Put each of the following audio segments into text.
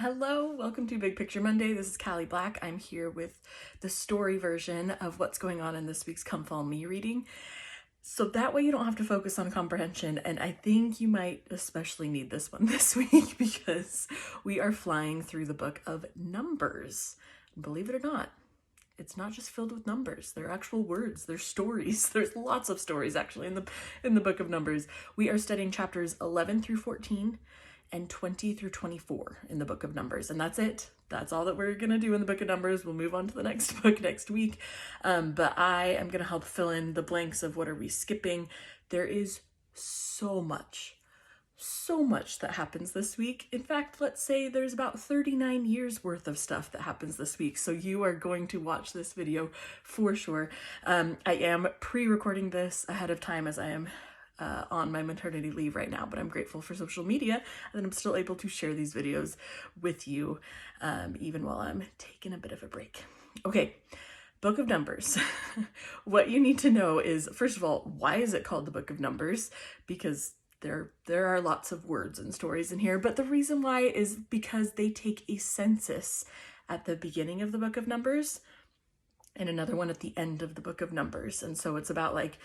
Hello, welcome to Big Picture Monday. This is Cali Black. I'm here with the story version of what's going on in this week's Come Follow Me reading. So that way you don't have to focus on comprehension, and I think you might especially need this one this week because we are flying through the book of Numbers. Believe it or not, it's not just filled with numbers. They're actual words. They're stories. There's lots of stories actually in the book of Numbers. We are studying chapters 11 through 14 and 20 through 24 in the book of Numbers. And that's it. That's all that we're going to do in the book of Numbers. We'll move on to the next book next week. But I am going to help fill in the blanks of what are we skipping. There is so much that happens this week. In fact, let's say there's about 39 years worth of stuff that happens this week. So you are going to watch this video for sure. I am pre-recording this ahead of time as I am on my maternity leave right now, but I'm grateful for social media and that I'm still able to share these videos with you even while I'm taking a bit of a break. Okay, Book of Numbers. What you need to know is, first of all, why is it called the Book of Numbers? Because there are lots of words and stories in here, but the reason why is because they take a census at the beginning of the Book of Numbers and another one at the end of the Book of Numbers. And so it's about like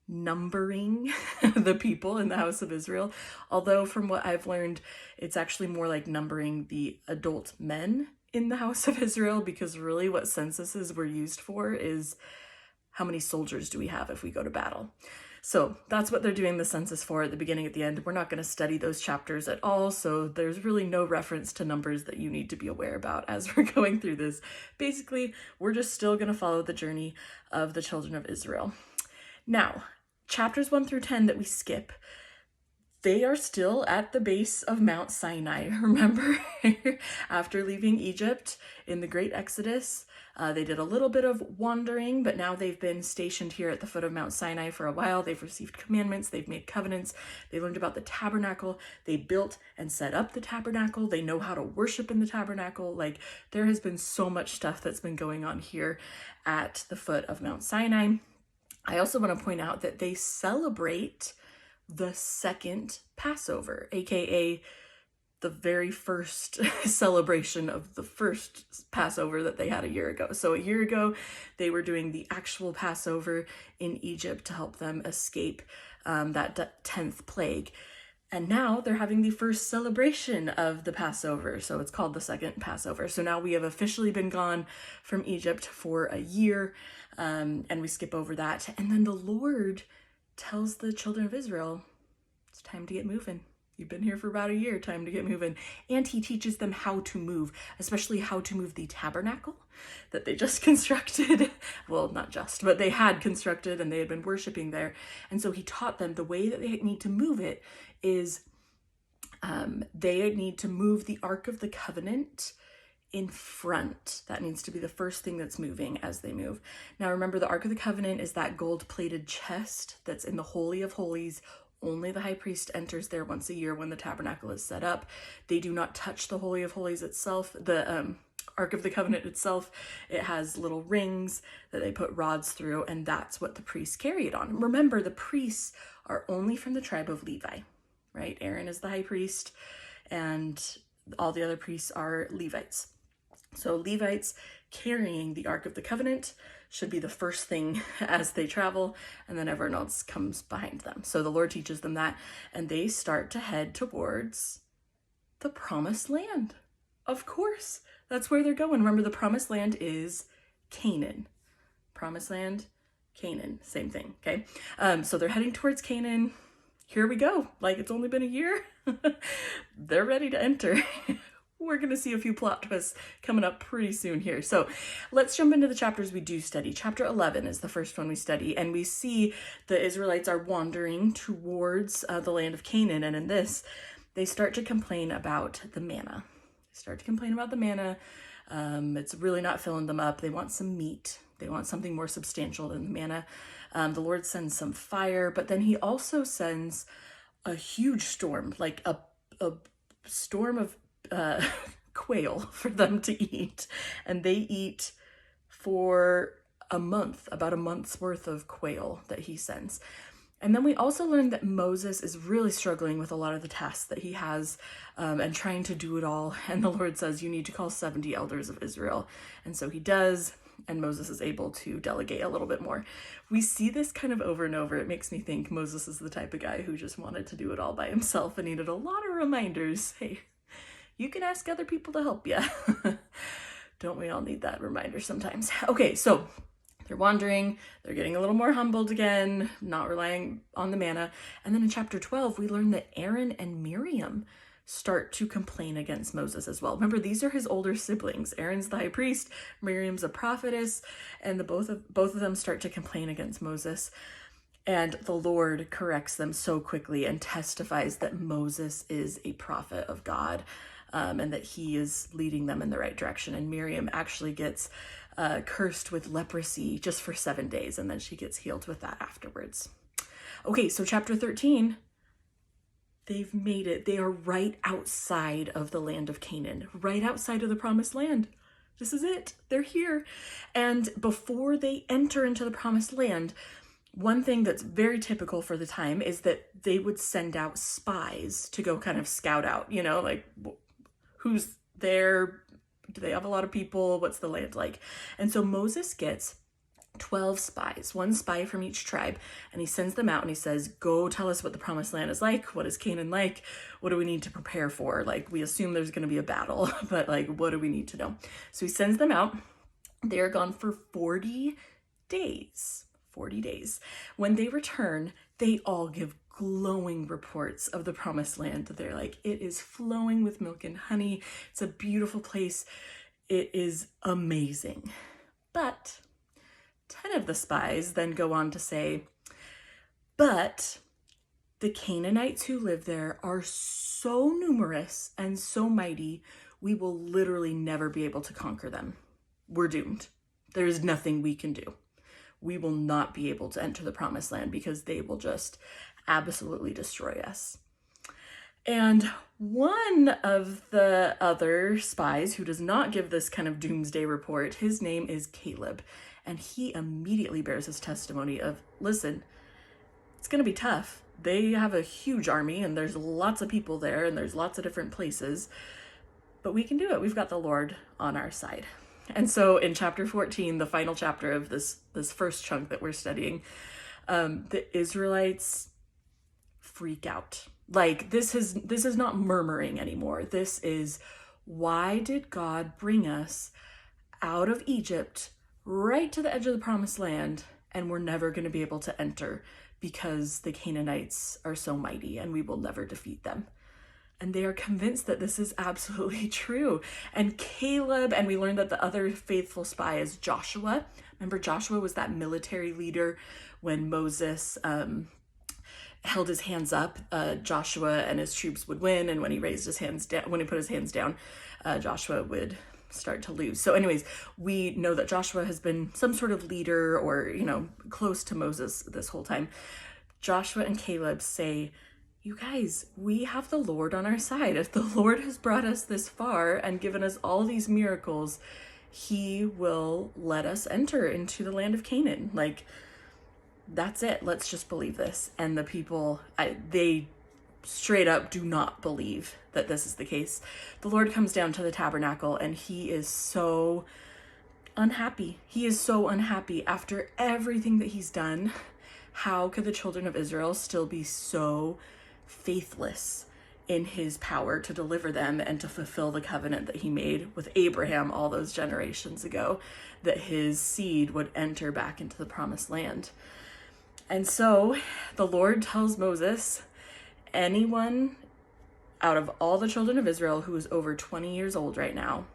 numbering the people in the house of Israel. Although from what I've learned, it's actually more like numbering the adult men in the house of Israel, because really what censuses were used for is how many soldiers do we have if we go to battle. So that's what they're doing the census for at the beginning, at the end. We're not going to study those chapters at all, so there's really no reference to numbers that you need to be aware about as we're going through this. Basically, we're just still going to follow the journey of the children of Israel. Now, chapters 1 through 10 that we skip, they are still at the base of Mount Sinai. Remember, after leaving Egypt in the Great Exodus, they did a little bit of wandering, but now they've been stationed here at the foot of Mount Sinai for a while. They've received commandments, they've made covenants, they learned about the tabernacle, they built and set up the tabernacle, they know how to worship in the tabernacle. Like, there has been so much stuff that's been going on here at the foot of Mount Sinai. I also want to point out that they celebrate the second Passover, aka the very first celebration of the first Passover that they had a year ago. So a year ago, they were doing the actual Passover in Egypt to help them escape that 10th plague. And now they're having the first celebration of the Passover. So it's called the second Passover. So now we have officially been gone from Egypt for a year, and we skip over that. And then the Lord tells the children of Israel, it's time to get moving. You've been here for about a year, time to get moving. And he teaches them how to move, especially how to move the tabernacle that they just constructed. Well, not just, but they had constructed and they had been worshiping there. And so he taught them the way that they need to move it is they need to move the Ark of the Covenant in front. That needs to be the first thing that's moving as they move. Now remember, the Ark of the Covenant is that gold-plated chest that's in the Holy of Holies. Only the high priest enters there once a year when the tabernacle is set up. They do not touch the Holy of Holies itself, the Ark of the Covenant itself. It has little rings that they put rods through, and that's what the priests carry it on. Remember, the priests are only from the tribe of Levi, right? Aaron is the high priest, and all the other priests are Levites. So Levites carrying the Ark of the Covenant should be the first thing as they travel, and then everyone else comes behind them. So the Lord teaches them that, and they start to head towards the Promised Land. Of course, that's where they're going. Remember, the Promised Land is Canaan. Promised Land, Canaan, same thing, okay? So they're heading towards Canaan. Here we go. Like, it's only been a year. They're ready to enter. We're going to see a few plot twists coming up pretty soon here. So let's jump into the chapters we do study. Chapter 11 is the first one we study, and we see the Israelites are wandering towards the land of Canaan. And in this, they start to complain about the manna. It's really not filling them up. They want some meat. They want something more substantial than the manna. The Lord sends some fire, but then he also sends a huge storm, like a storm of quail for them to eat, and they eat for a month, about a month's worth of quail that he sends. And then we also learned that Moses is really struggling with a lot of the tasks that he has and trying to do it all. And the Lord says, you need to call 70 elders of Israel. And so he does, and Moses is able to delegate a little bit more. We see this kind of over and over. It makes me think Moses is the type of guy who just wanted to do it all by himself and needed a lot of reminders. Hey, you can ask other people to help you. Don't we all need that reminder sometimes? Okay, so they're wandering, they're getting a little more humbled again, not relying on the manna. And then in chapter 12, we learn that Aaron and Miriam start to complain against Moses as well. Remember, these are his older siblings. Aaron's the high priest, Miriam's a prophetess, and both of them start to complain against Moses. And the Lord corrects them so quickly and testifies that Moses is a prophet of God, and that he is leading them in the right direction. And Miriam actually gets cursed with leprosy just for 7 days, and then she gets healed with that afterwards. Okay, so chapter 13, they've made it. They are right outside of the land of Canaan, right outside of the promised land. This is it. They're here. And before they enter into the promised land, one thing that's very typical for the time is that they would send out spies to go kind of scout out, like who's there. Do they have a lot of people? What's the land like? And so Moses gets 12 spies, one spy from each tribe, and he sends them out and he says, go tell us what the promised land is like. What is Canaan like? What do we need to prepare for? Like, we assume there's going to be a battle, but like, what do we need to know? So he sends them out. They are gone for 40 days. 40 days. When they return, they all give glowing reports of the promised land. They're like, it is flowing with milk and honey. It's a beautiful place. It is amazing. But 10 of the spies then go on to say, but the Canaanites who live there are so numerous and so mighty, we will literally never be able to conquer them. We're doomed. There is nothing we can do. We will not be able to enter the promised land because they will just absolutely destroy us. And one of the other spies who does not give this kind of doomsday report, his name is Caleb. And he immediately bears his testimony of, listen, it's going to be tough. They have a huge army and there's lots of people there and there's lots of different places, but we can do it. We've got the Lord on our side. And so in chapter 14, the final chapter of this first chunk that we're studying, the Israelites freak out. Like, this is not murmuring anymore. This is, why did God bring us out of Egypt right to the edge of the promised land, and we're never going to be able to enter because the Canaanites are so mighty and we will never defeat them? And they are convinced that this is absolutely true. And Caleb, and we learned that the other faithful spy is Joshua. Remember, Joshua was that military leader when Moses held his hands up. Joshua and his troops would win, and when he raised his hands down, when he put his hands down, Joshua would start to lose. So anyways, we know that Joshua has been some sort of leader or, close to Moses this whole time. Joshua and Caleb say, you guys, we have the Lord on our side. If the Lord has brought us this far and given us all these miracles, he will let us enter into the land of Canaan. Like, that's it. Let's just believe this. And the people, they straight up do not believe that this is the case. The Lord comes down to the tabernacle and he is so unhappy. He is so unhappy after everything that he's done. How could the children of Israel still be so faithless in his power to deliver them and to fulfill the covenant that he made with Abraham all those generations ago, that his seed would enter back into the promised land? And so the Lord tells Moses, anyone out of all the children of Israel who is over 20 years old right now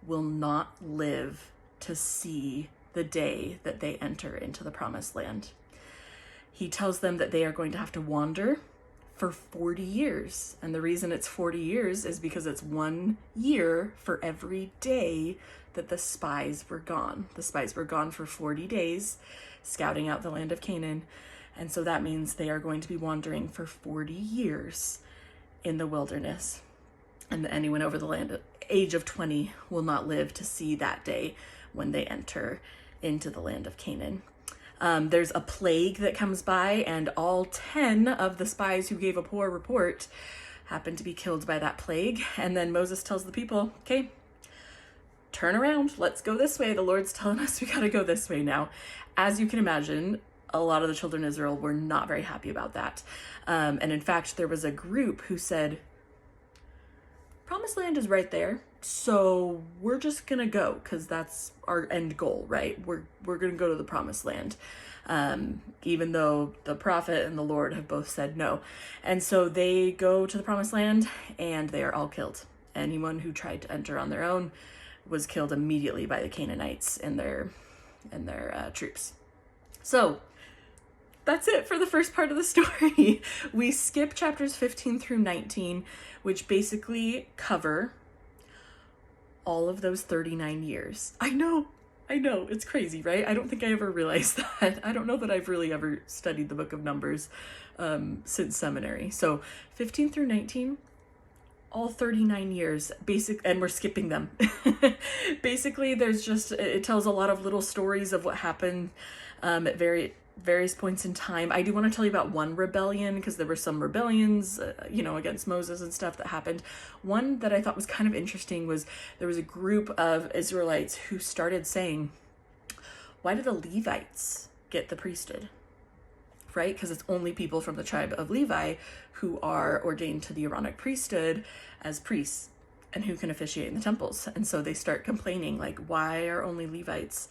will not live to see the day that they enter into the promised land. He tells them that they are going to have to wander for 40 years. And the reason it's 40 years is because it's 1 year for every day that the spies were gone. The spies were gone for 40 days, scouting out the land of Canaan. And so that means they are going to be wandering for 40 years in the wilderness. And anyone over the age of 20 will not live to see that day when they enter into the land of Canaan. There's a plague that comes by, and all 10 of the spies who gave a poor report happen to be killed by that plague. And then Moses tells the people, okay, turn around, let's go this way. The Lord's telling us we gotta go this way now. As you can imagine, a lot of the children of Israel were not very happy about that. And in fact, there was a group who said, Promised Land is right there, so we're just gonna go because that's our end goal, right? We're gonna go to the Promised Land, even though the prophet and the Lord have both said no. And so they go to the Promised Land, and they are all killed. Anyone who tried to enter on their own was killed immediately by the Canaanites and their troops. So that's it for the first part of the story. We skip chapters 15 through 19, which basically cover all of those 39 years. I know, it's crazy, right? I don't think I ever realized that. I don't know that I've really ever studied the book of Numbers since seminary. So 15 through 19, all 39 years, and we're skipping them. Basically, it tells a lot of little stories of what happened at various points in time. I do want to tell you about one rebellion, because there were some rebellions, against Moses and stuff that happened. One that I thought was kind of interesting was there was a group of Israelites who started saying, why do the Levites get the priesthood? Right? Because it's only people from the tribe of Levi who are ordained to the Aaronic priesthood as priests and who can officiate in the temples. And so they start complaining, like, why are only Levites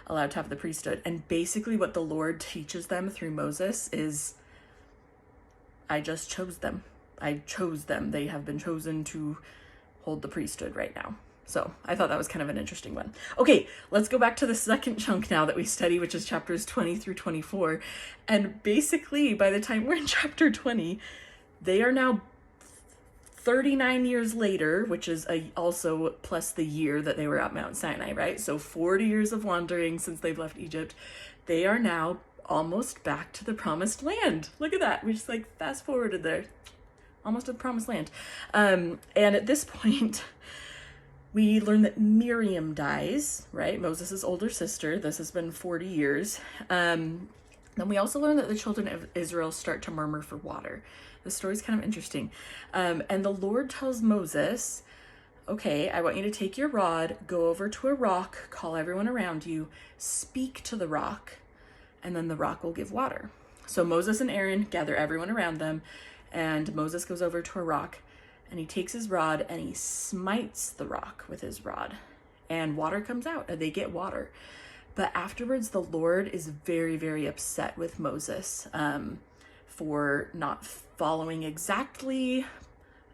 allowed to have the priesthood? And basically what the Lord teaches them through Moses is, I just chose them. I chose them. They have been chosen to hold the priesthood right now. So I thought that was kind of an interesting one. Okay, let's go back to the second chunk now that we study, which is chapters 20 through 24. And basically, by the time we're in chapter 20, they are now 39 years later, which is also plus the year that they were at Mount Sinai, right? So 40 years of wandering since they've left Egypt. They are now almost back to the Promised Land. Look at that. We just fast forwarded there. Almost to the Promised Land. And at this point, we learn that Miriam dies, right? Moses' older sister. This has been 40 years. Then we also learn that the children of Israel start to murmur for water. The story's kind of interesting. And the Lord tells Moses, okay, I want you to take your rod, go over to a rock, call everyone around you, speak to the rock, and then the rock will give water. So Moses and Aaron gather everyone around them, and Moses goes over to a rock, and he takes his rod and he smites the rock with his rod, and water comes out, and they get water. But afterwards, the Lord is very, very upset with Moses for not following exactly.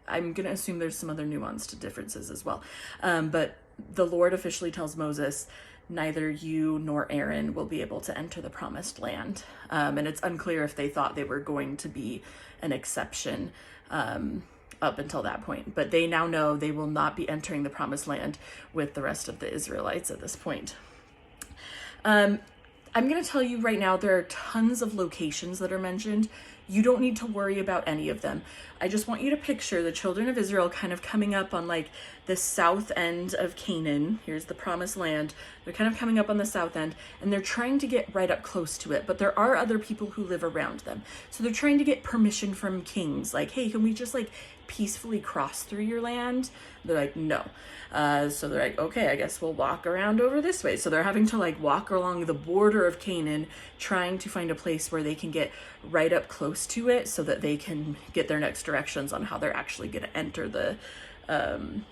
I'm going to assume there's some other nuanced differences as well. But the Lord officially tells Moses, neither you nor Aaron will be able to enter the Promised Land. And it's unclear if they thought they were going to be an exception up until that point. But they now know they will not be entering the Promised Land with the rest of the Israelites at this point. I'm going to tell you right now, there are tons of locations that are mentioned. You don't need to worry about any of them. I just want you to picture the children of Israel kind of coming up on the south end of Canaan. Here's the Promised Land. They're kind of coming up on the south end, and they're trying to get right up close to it, but there are other people who live around them. So they're trying to get permission from kings. Hey, can we just peacefully cross through your land? They're like, no. So they're like, okay, I guess we'll walk around over this way. So they're having to walk along the border of Canaan, trying to find a place where they can get right up close to it so that they can get their next directions on how they're actually going to enter the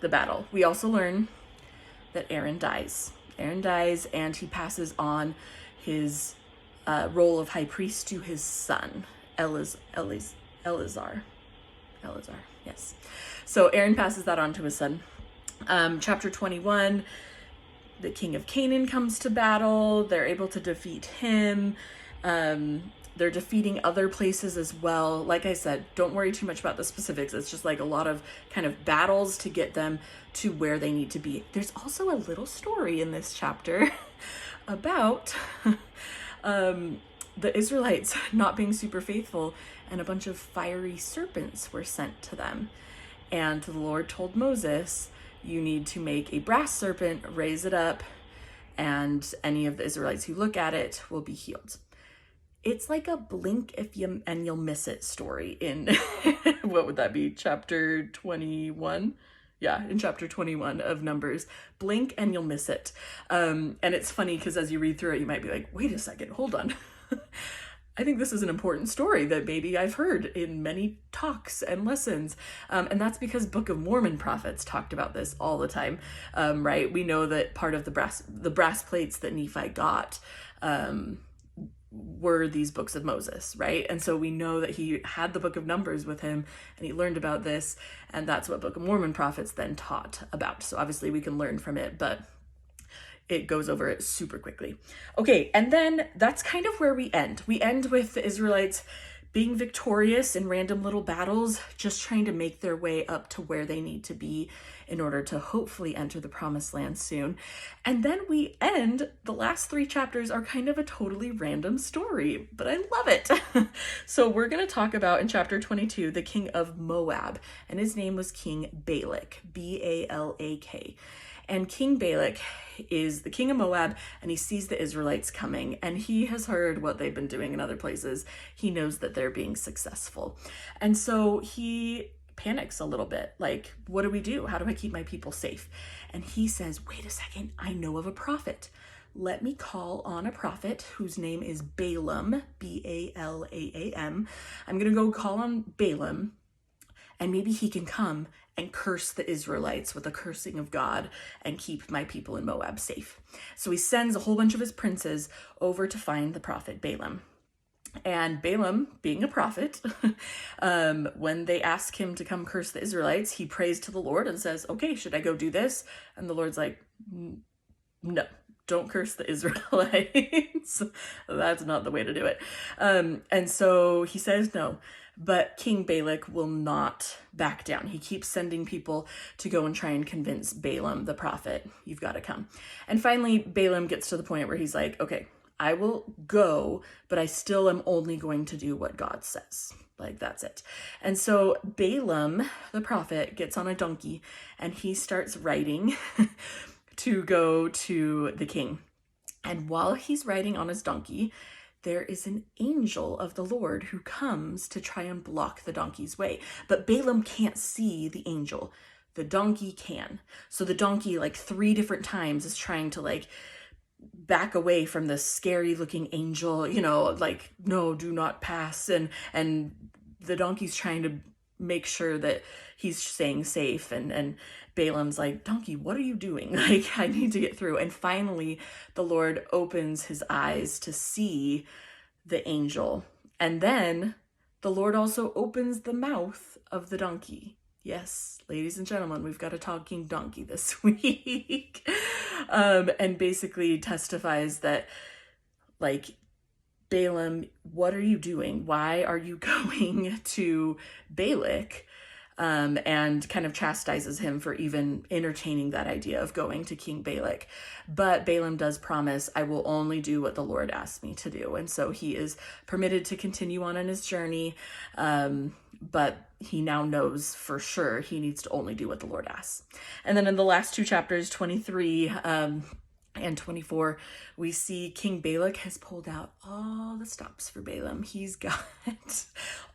battle. We also learn that Aaron dies. Aaron dies, and he passes on his role of high priest to his son, Eleazar. Yes. So Aaron passes that on to his son. Chapter 21, the king of Canaan comes to battle. They're able to defeat him. They're defeating other places as well. Like I said, don't worry too much about the specifics. It's just a lot of kind of battles to get them to where they need to be. There's also a little story in this chapter about the Israelites not being super faithful, and a bunch of fiery serpents were sent to them. And the Lord told Moses, you need to make a brass serpent, raise it up, and any of the Israelites who look at it will be healed. It's like a blink if you and you'll miss it story in what would that be, chapter 21? Yeah, in chapter 21 of Numbers. Blink and you'll miss it. And it's funny because as you read through it, you might be like, wait a second, hold on. I think this is an important story that maybe I've heard in many talks and lessons. And that's because Book of Mormon prophets talked about this all the time, right? We know that part of the brass plates that Nephi got were these books of Moses, right? And so we know that he had the Book of Numbers with him and he learned about this, and that's what Book of Mormon prophets then taught about. So obviously we can learn from it, but it goes over it super quickly. Okay, and then that's kind of where we end. We end with the Israelites being victorious in random little battles, just trying to make their way up to where they need to be in order to hopefully enter the promised land soon. And then we end, the last 3 chapters are kind of a totally random story, but I love it. So we're going to talk about in chapter 22, the king of Moab, and his name was King Balak, B-A-L-A-K. And King Balak is the king of Moab, and he sees the Israelites coming, and he has heard what they've been doing in other places. He knows that they're being successful. And so he panics a little bit, like, what do we do? How do I keep my people safe? And he says, wait a second, I know of a prophet. Let me call on a prophet whose name is Balaam, B-A-L-A-A-M. I'm going to go call on Balaam, and maybe he can come and curse the Israelites with the cursing of God and keep my people in Moab safe. So he sends a whole bunch of his princes over to find the prophet Balaam. And Balaam, being a prophet, when they ask him to come curse the Israelites, he prays to the Lord and says, okay, should I go do this? And the Lord's like, no, don't curse the Israelites. That's not the way to do it. And so he says no. But King Balak will not back down. He keeps sending people to go and try and convince Balaam, the prophet, you've got to come. And finally, Balaam gets to the point where he's like, okay, I will go, but I still am only going to do what God says. Like, that's it. And so Balaam, the prophet, gets on a donkey and he starts riding to go to the king. And while he's riding on his donkey, there is an angel of the Lord who comes to try and block the donkey's way. But Balaam can't see the angel. The donkey can. So the donkey, like 3 different times, is trying to like back away from this scary looking angel, you know, like, no, do not pass. And the donkey's trying to make sure that he's staying safe. And Balaam's like, donkey, what are you doing? Like, I need to get through. And finally, the Lord opens his eyes to see the angel. And then the Lord also opens the mouth of the donkey. Yes, ladies and gentlemen, we've got a talking donkey this week. And basically testifies that, like, Balaam, what are you doing? Why are you going to Balak? And kind of chastises him for even entertaining that idea of going to King Balak. But Balaam does promise, I will only do what the Lord asked me to do. And so he is permitted to continue on in his journey. But he now knows for sure he needs to only do what the Lord asks. And then in the last 2 chapters, 23, and 24, we see King Balak has pulled out all the stops for Balaam. He's got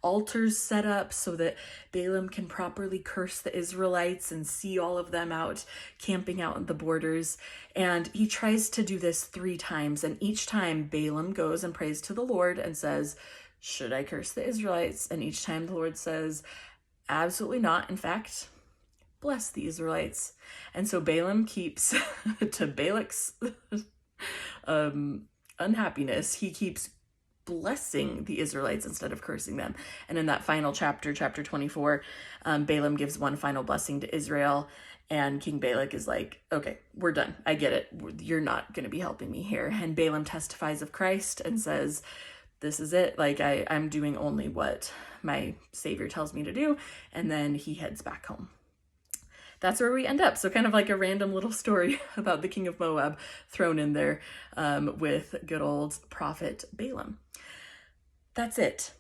altars set up so that Balaam can properly curse the Israelites and see all of them out camping out on the borders. And he tries to do this 3 times. And each time Balaam goes and prays to the Lord and says, should I curse the Israelites? And each time the Lord says, absolutely not. In fact, bless the Israelites. And so Balaam keeps, to Balak's unhappiness, he keeps blessing the Israelites instead of cursing them. And in that final chapter, chapter 24, Balaam gives one final blessing to Israel. And King Balak is like, okay, we're done. I get it. You're not going to be helping me here. And Balaam testifies of Christ and says, this is it. Like, I'm doing only what my Savior tells me to do. And then he heads back home. That's where we end up. So kind of like a random little story about the king of Moab thrown in there with good old prophet Balaam. That's it.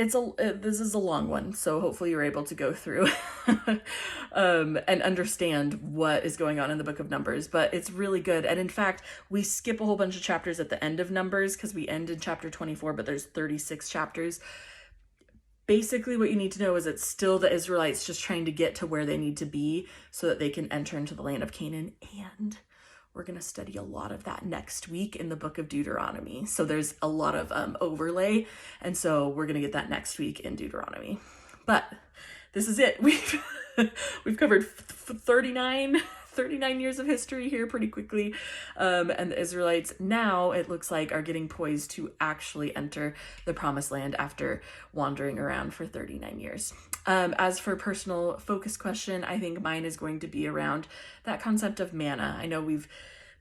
this is a long one, so hopefully you're able to go through and understand what is going on in the book of Numbers, but it's really good. And in fact, we skip a whole bunch of chapters at the end of Numbers because we end in chapter 24, but there's 36 chapters. Basically, what you need to know is it's still the Israelites just trying to get to where they need to be so that they can enter into the land of Canaan. And we're going to study a lot of that next week in the book of Deuteronomy. So there's a lot of overlay. And so we're going to get that next week in Deuteronomy. But this is it. We've covered 39 years of history here pretty quickly. And the Israelites now, it looks like, are getting poised to actually enter the promised land after wandering around for 39 years. As for personal focus question, I think mine is going to be around that concept of manna. I know we've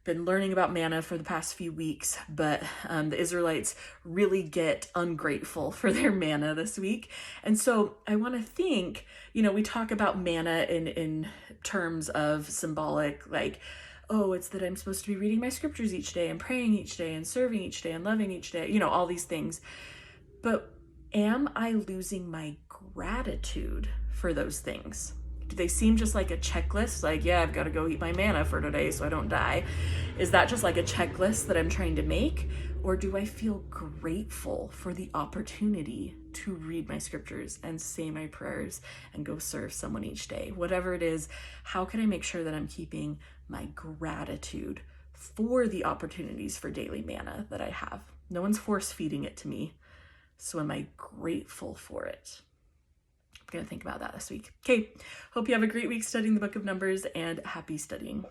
been learning about manna for the past few weeks, but the Israelites really get ungrateful for their manna this week. And so I want to think, we talk about manna in terms of symbolic, like, oh, it's that I'm supposed to be reading my scriptures each day and praying each day and serving each day and loving each day, all these things. But am I losing my gratitude for those things? Do they seem just like a checklist? Like, yeah, I've got to go eat my manna for today so I don't die. Is that just like a checklist that I'm trying to make? Or do I feel grateful for the opportunity to read my scriptures and say my prayers and go serve someone each day? Whatever it is, how can I make sure that I'm keeping my gratitude for the opportunities for daily manna that I have? No one's force feeding it to me. So am I grateful for it? I'm going to think about that this week. Okay, hope you have a great week studying the book of Numbers, and happy studying.